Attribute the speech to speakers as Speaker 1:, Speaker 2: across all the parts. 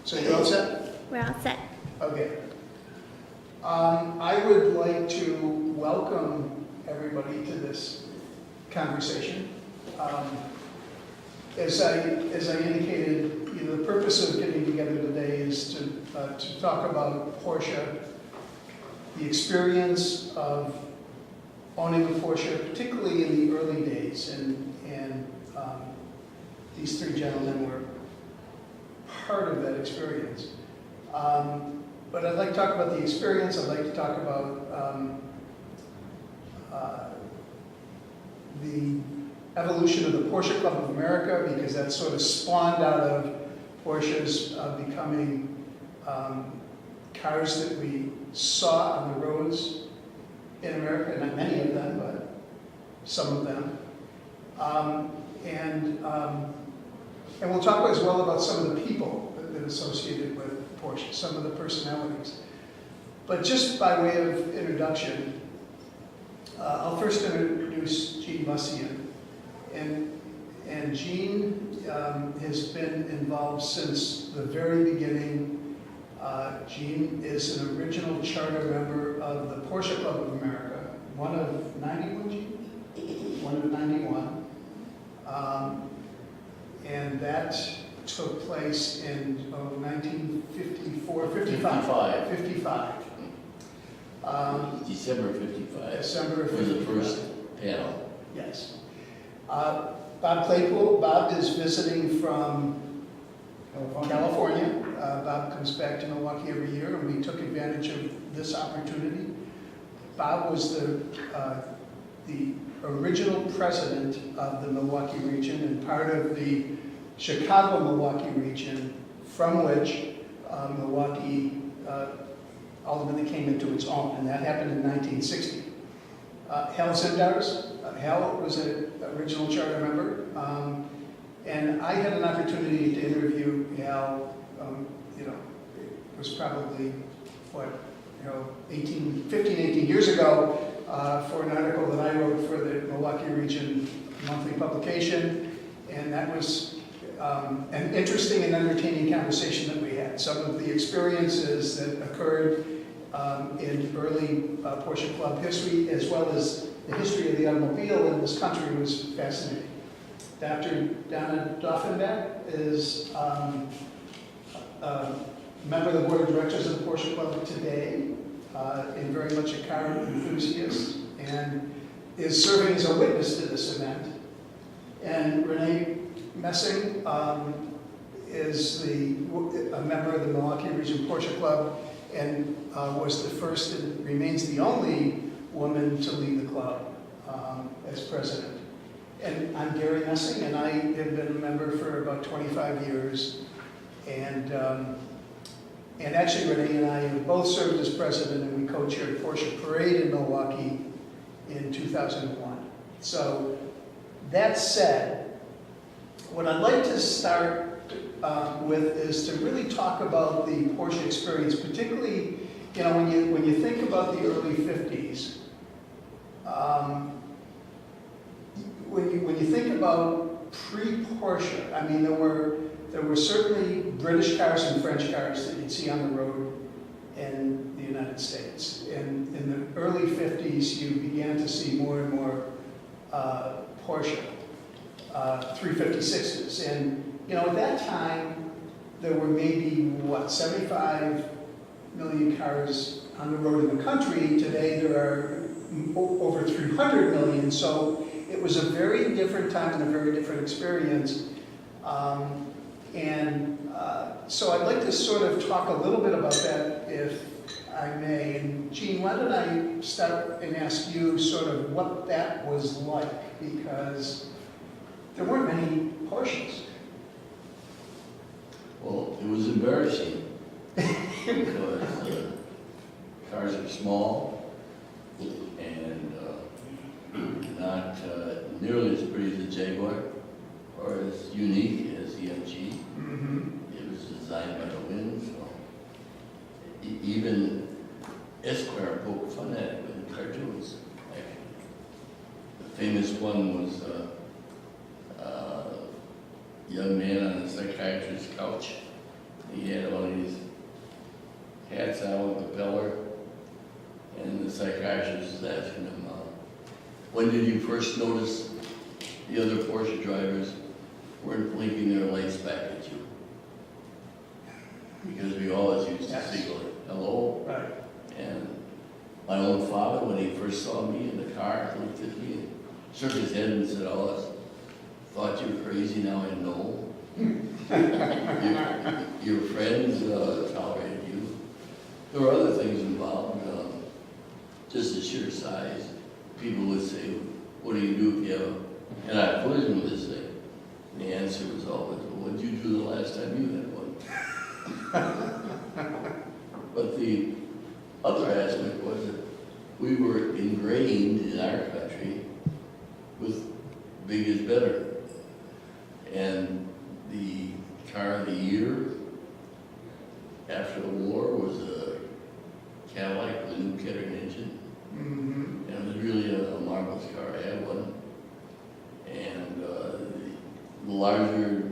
Speaker 1: So you're all set?
Speaker 2: We're all set.
Speaker 1: Okay. I would like to welcome everybody to this conversation. As I indicated, the purpose of getting together today is to talk about Porsche, the experience of owning a Porsche, particularly in the early days, and these three gentlemen were part of that experience. But I'd like to talk about the experience. I'd like to talk about the evolution of the Porsche Club of America, because that sort of spawned out of Porsches becoming cars that we saw on the roads in America, not many of them, but some of them. And we'll talk as well about some of the people that are associated with Porsche, some of the personalities. But just by way of introduction, I'll first introduce Gene Lucian. And Gene has been involved since the very beginning. Gene is an original charter member of the Porsche Club of America, one of 91, Gene? One of 91. And that took place in 1954, 55. 55.
Speaker 3: December 55.
Speaker 1: December of
Speaker 3: was the
Speaker 1: 55.
Speaker 3: first panel.
Speaker 1: Yes. Bob Claypool. Bob is visiting from California. Bob comes back to Milwaukee every year, and we took advantage of this opportunity. Bob was the original president of the Milwaukee region and part of the Chicago-Milwaukee region, from which Milwaukee ultimately came into its own, and that happened in 1960. Hal Zindars. Hal was an original charter member, and I had an opportunity to interview Hal. It was probably 15, 18 years ago, for an article that I wrote for the Milwaukee Region monthly publication, and that was an interesting and entertaining conversation that we had. Some of the experiences that occurred in early Porsche Club history, as well as the history of the automobile in this country, was fascinating. Dr. Donna Doffenbach is a member of the board of directors of the Porsche Club today, and very much a car enthusiast, and is serving as a witness to this event. And Renee Messing is a member of the Milwaukee Region Porsche Club, and was the first and remains the only woman to lead the club as president. And I'm Gary Messing, and I have been a member for about 25 years. And actually, Renee and I have both served as president, and we co-chaired Porsche Parade in Milwaukee in 2001. So that said, what I'd like to start with is to really talk about the Porsche experience, particularly, when you think about the early 50s. When you think about pre-Porsche, I mean, there were certainly British cars and French cars that you'd see on the road in the United States. And in the early 50s, you began to see more and more Porsche 356s. And, at that time, there were maybe, 75 million cars on the road in the country. Today, there are over 300 million. So it was a very different time and a very different experience. So I'd like to sort of talk a little bit about that, if I may. And Gene, why don't I start and ask you sort of what that was like, because there weren't many Porsches.
Speaker 3: Well, it was embarrassing because cars are small and not nearly as pretty as the Jaguar or as unique as the MG.
Speaker 1: Mm-hmm.
Speaker 3: It was designed by the wind, so even Esquire poked fun at it with the cartoons. The famous one was young man on a psychiatrist's couch. He had about saddle and propeller. And the psychiatrist was asking him, when did you first notice the other Porsche drivers weren't blinking their lights back at you? Because we always used to
Speaker 1: Yes.
Speaker 3: say, hello.
Speaker 1: Right.
Speaker 3: And my own father, when he first saw me in the car, looked at me and shook his head and said, oh, I thought you were crazy, now I know. Your friends tolerated you. There were other things involved, just the sheer size. People would say, what do you do if you have a collision with this thing? And the answer was always, well, what did you do the last time you had one? But the other aspect was that we were ingrained in our country with big is better. And the car of the year after the war was a Cadillac with a new Kettering engine.
Speaker 1: Mhm.
Speaker 3: And it was really a marvelous car. I had one. And the larger it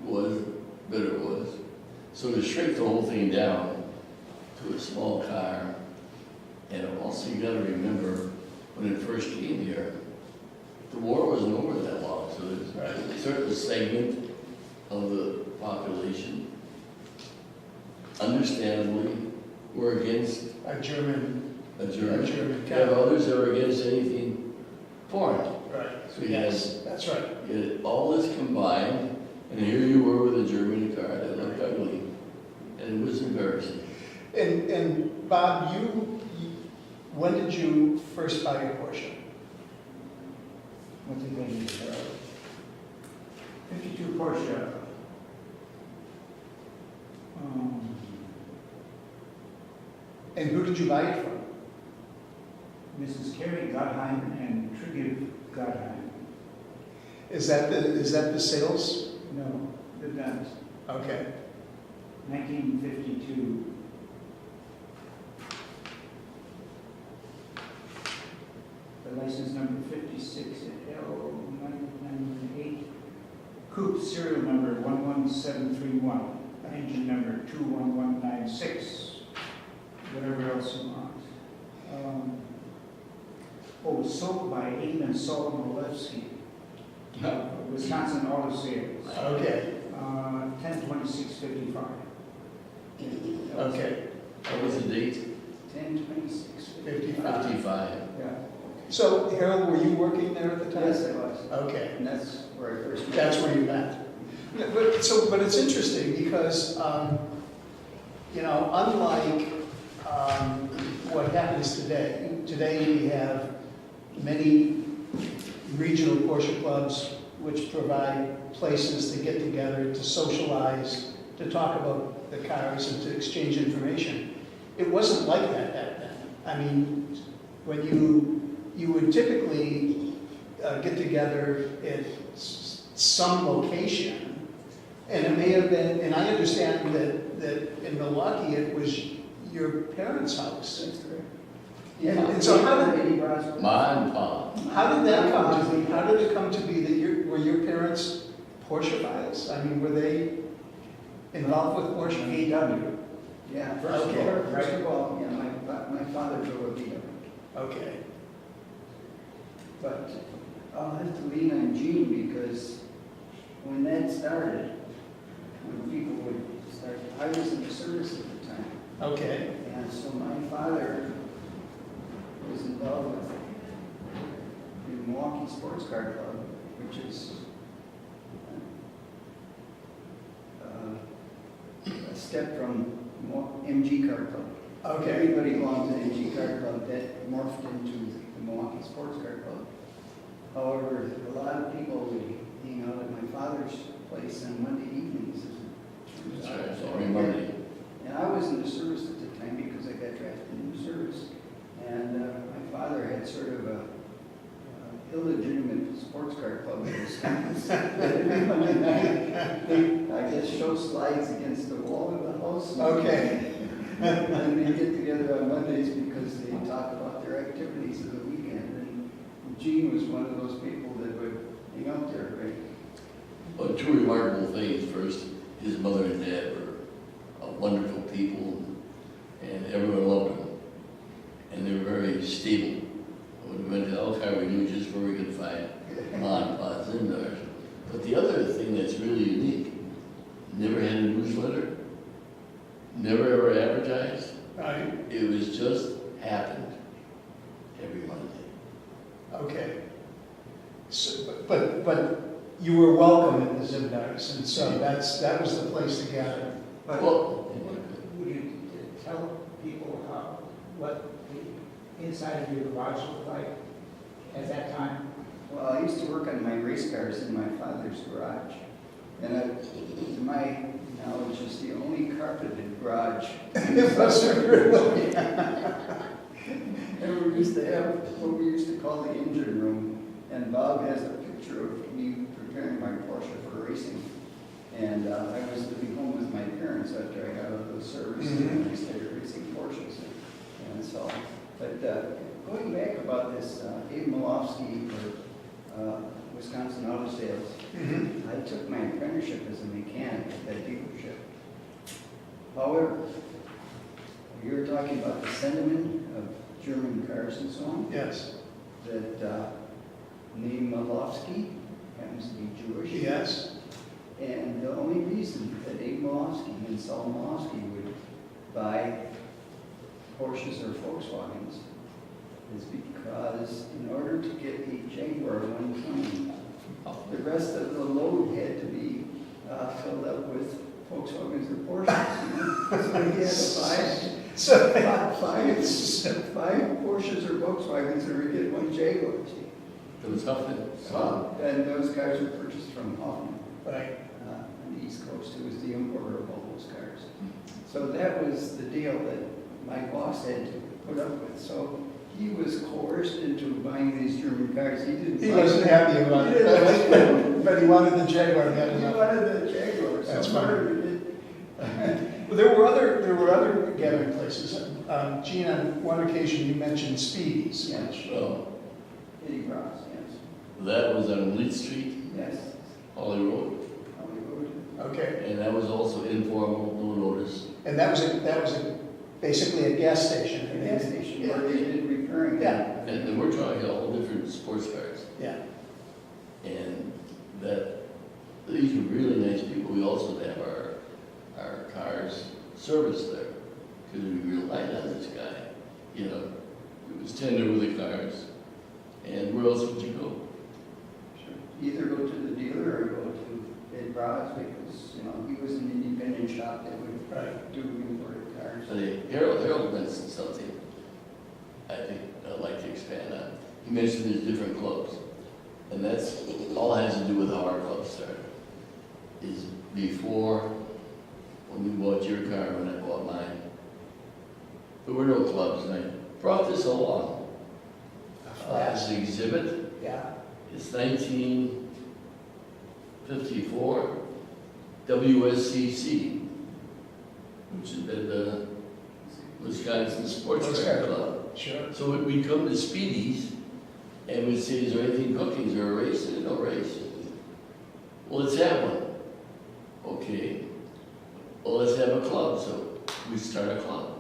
Speaker 3: was, the better it was. So to shrink the whole thing down to a small car, and also you gotta remember, when it first came here, the war wasn't over that long, so there's a certain segment of the population, understandably, were against
Speaker 1: A German.
Speaker 3: a German.
Speaker 1: A German
Speaker 3: You have others that are against anything foreign.
Speaker 1: Right.
Speaker 3: So you
Speaker 1: Yes, that's right.
Speaker 3: You had all this combined, and here you were with a German car that looked ugly, and it was embarrassing.
Speaker 1: And Bob, when did you first buy a Porsche?
Speaker 2: What did they use? 52 Porsche.
Speaker 1: And who did you buy it from?
Speaker 2: Mrs. Carrie Gottheim and Triggev Gottheim.
Speaker 1: Is that the sales?
Speaker 2: No, the Benz.
Speaker 1: Okay.
Speaker 2: 1952. The license number 56L998. Coupe serial number 11731. Engine number 21196. Whatever else you want. Sold by Eamon Solomolevsky, Wisconsin Auto Sales.
Speaker 1: Okay.
Speaker 2: 10/26/55.
Speaker 1: Okay.
Speaker 3: What was the date?
Speaker 2: 10/26/55.
Speaker 3: 55.
Speaker 2: Yeah.
Speaker 1: So Harold, were you working there at the time?
Speaker 4: Yes, it was.
Speaker 1: Okay.
Speaker 4: And that's where I first met.
Speaker 1: That's where you met. Yeah, but it's interesting because, unlike what happens today we have many regional Porsche clubs which provide places to get together, to socialize, to talk about the cars and to exchange information. It wasn't like that back then. I mean, when you would typically get together at some location, and it may have been, and I understand that in Milwaukee it was your parents' house.
Speaker 4: That's correct.
Speaker 1: And so how did
Speaker 3: Ma and Pa.
Speaker 1: How did that come to be? How did it come to be that were your parents Porschephiles? I mean, were they involved with Porsche?
Speaker 2: VW.
Speaker 4: Yeah,
Speaker 1: Okay.
Speaker 4: first of all, yeah, my father drove a VW.
Speaker 1: Okay.
Speaker 4: But I'll have to lean on Gene because when that started, when people would start, I was in the service at the time.
Speaker 1: Okay.
Speaker 4: And so my father was involved with the Milwaukee Sports Car Club, which is a step from MG Car Club.
Speaker 1: Okay.
Speaker 4: Everybody belongs to MG Car Club that morphed into the Milwaukee Sports Car Club. However, a lot of people would hang out at my father's place on Monday evenings.
Speaker 3: That's right, every Monday.
Speaker 4: And I was in the service at the time because I got drafted into service. And my father had sort of a illegitimate sports car club in Wisconsin. Every Monday night, I guess show slides against the wall of the house.
Speaker 1: Okay.
Speaker 4: And they get together on Mondays because they talk about their activities of the weekend. And Gene was one of those people that would hang out there, right?
Speaker 3: Well, two remarkable things. First, his mother and dad were wonderful people, never ever advertised.
Speaker 1: Right,
Speaker 3: It was just happened every Monday.
Speaker 1: okay. So, but you were welcome at the Zimdars, and so that was the place to gather.
Speaker 2: But
Speaker 3: Well,
Speaker 2: would you tell people what the inside of your garage looked like at that time?
Speaker 4: Well, I used to work on my race cars in my father's garage. And to my knowledge, it's the only carpeted garage.
Speaker 1: It wasn't really.
Speaker 4: And we used to have what we used to call the engine room. And Bob has a picture of me preparing my Porsche for racing. And I was living home with my parents after I got out of the service and I started racing Porsches. And so, but going back about this Abe Malofsky for Wisconsin Auto Sales,
Speaker 1: Mhm.
Speaker 4: I took my apprenticeship as a mechanic at that dealership. However, you're talking about the sentiment of German cars and so on,
Speaker 1: Yes,
Speaker 4: that name Malofsky happens to be Jewish.
Speaker 1: yes,
Speaker 4: And the only reason that Abe Malofsky and Saul Malofsky would buy Porsches or Volkswagens is because in order to get a Jaguar 120, the rest of the load had to be filled up with Volkswagens or Porsches. You know? So he had to buy
Speaker 1: so,
Speaker 4: five Porsches or Volkswagens or we get one Jaguar. See?
Speaker 3: it was Huffman.
Speaker 4: And those cars were purchased from Hoffman
Speaker 1: right,
Speaker 4: on the East Coast, who was the importer of all those cars. So that was the deal that my boss had to put up with. So he was coerced into buying these German cars. He didn't.
Speaker 1: he wasn't happy about
Speaker 4: He didn't like
Speaker 1: it,
Speaker 4: them.
Speaker 1: but he wanted the Jaguar, he had
Speaker 4: He
Speaker 1: enough.
Speaker 4: wanted the Jaguar.
Speaker 1: That's
Speaker 4: So
Speaker 1: fine.
Speaker 4: whatever he did.
Speaker 1: Well, there were other gathering places. Gene, on one occasion you mentioned Speedies.
Speaker 4: Yes.
Speaker 3: Well,
Speaker 4: Eddie Ross, yes.
Speaker 3: that was on Leet Street,
Speaker 4: Yes.
Speaker 3: Holly Road,
Speaker 4: Hollywood.
Speaker 1: Okay,
Speaker 3: and that was also informal, no notice.
Speaker 1: and that was basically a gas station.
Speaker 4: A gas station where they did repairing.
Speaker 1: Yeah.
Speaker 3: And we're talking all different sports cars.
Speaker 1: Yeah,
Speaker 3: And these were really nice people. We also have our cars serviced there, because we relied on this guy. You know, it was tender with the cars. And where else would you go?
Speaker 4: Sure. Either go to the dealer or go to Ed Ross because, you know, he was an independent shop that would
Speaker 1: right.
Speaker 4: do imported cars.
Speaker 3: Harold mentioned something I think I'd like to expand on. He mentioned there's different clubs. And that's all has to do with how our club started. Is before, when we bought your car, when I bought mine, there were no clubs, and I brought this along. As an exhibit,
Speaker 1: Yeah,
Speaker 3: it's 1954 WSCC, which has been the Wisconsin Sports Car Club.
Speaker 1: sure.
Speaker 3: So we'd come to Speedies and we'd say, is there anything cooking? Is there a race? There's no race. Well, let's have one. Okay. Well, let's have a club. So we start a club.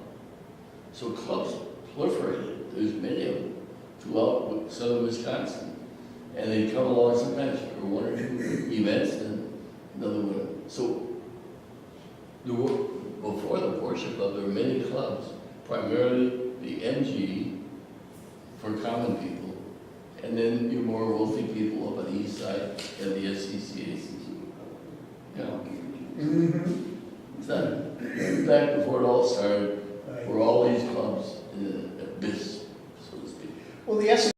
Speaker 3: So clubs proliferated. There's many of them throughout southern Wisconsin. And they come along sometimes for one or two events and another one. So before the Porsche Club, there were many clubs, primarily the MG for common people, and then your more wealthy people up on the east side and the SCCA. Yeah.
Speaker 1: Mm-hmm.
Speaker 3: So, back before it all started,
Speaker 1: Right.
Speaker 3: were all these clubs in the abyss, so to speak.
Speaker 1: Well, the